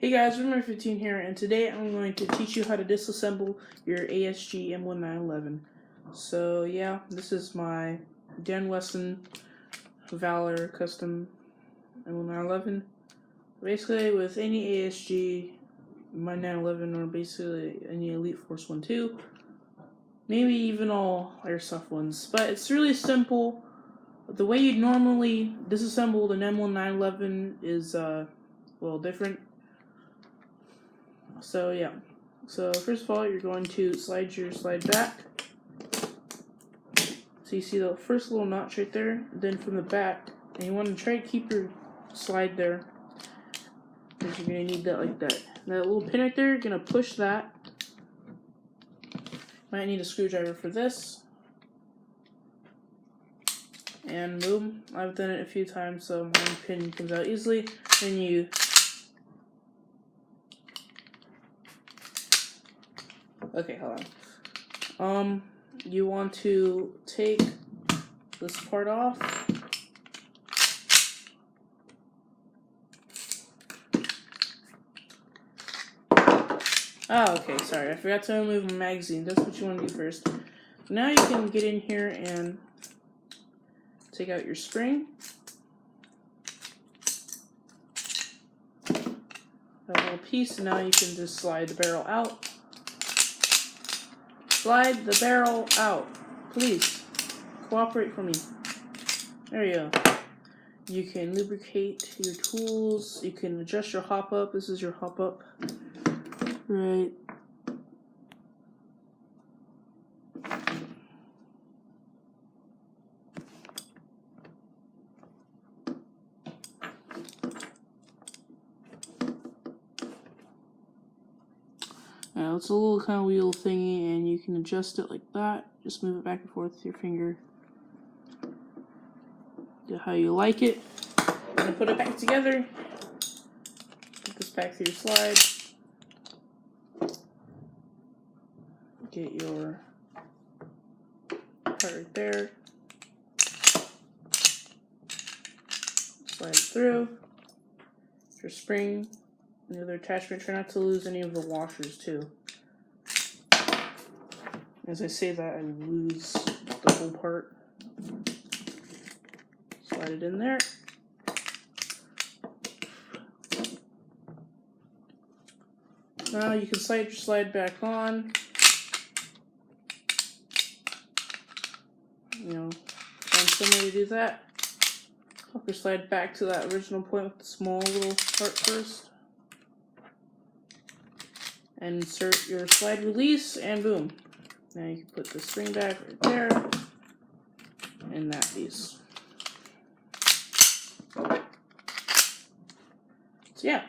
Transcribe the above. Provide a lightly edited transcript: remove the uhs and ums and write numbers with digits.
Hey guys, M1911 here, and today I'm going to teach you how to disassemble your ASG M1911. So yeah, this is my Dan Wesson Valor custom M1911. Basically, with any ASG, my 911, or basically any Elite Force 1 2, maybe even all Airsoft ones. But it's really simple. The way you'd normally disassemble an M1911 is different. So yeah, so first of all, you're going to slide your slide back. So you see the first little notch right there. Then from the back, and you want to try to keep your slide there, because you're gonna need that like that. That little pin right there, you're gonna push that. Might need a screwdriver for this. And boom, I've done it a few times, so one pin comes out easily. Then you hold on. You want to take this part off. Oh, okay, sorry, I forgot to remove my magazine. That's what you want to do first. Now you can get in here and take out your spring. That little piece, and now you can just slide the barrel out. Slide the barrel out. Please, cooperate for me. There you go. You can lubricate your tools. You can adjust your hop up. This is your hop up. Right. Now it's a little kind of wheel thingy, and you can adjust it like that. Just move it back and forth with your finger. Do how you like it. And put it back together. Put this back through your slide. Get your part right there. Slide it through. Your spring. The other attachment. Try not to lose any of the washers too. As I say that, I lose the whole part. Slide it in there. Now you can slide your slide back on. Find some way to do that. Pop your slide back to that original point with the small little part first. And insert your slide release, and boom. Now you can put the spring back right there, and that piece. So yeah,